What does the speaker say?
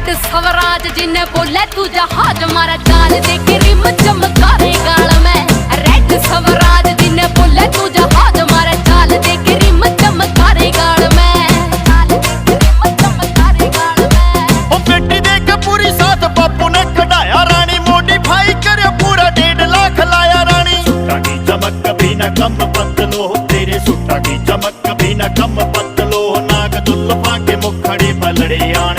Red Swaraj जिन्हें बोले तू जहाज मारा चाल देख रिम चमकारे गाल में। रेड स्वराज जिन्हें बोले तू जहाज मारा चाल देख रिम चमकारे गाल में। चाल देख रिम चमकारे गाल में। ओ बेटी देख पूरी साथ बापू ने कढ़ाया रानी मॉडिफाई करे पूरा 1.5 लाख लाया रानी। सूटा की चमक भी न कम पतलो तेरे सूटा की चमक भी न कम पतलो नाग दुल्फा के मुखड़े पलड़े आने।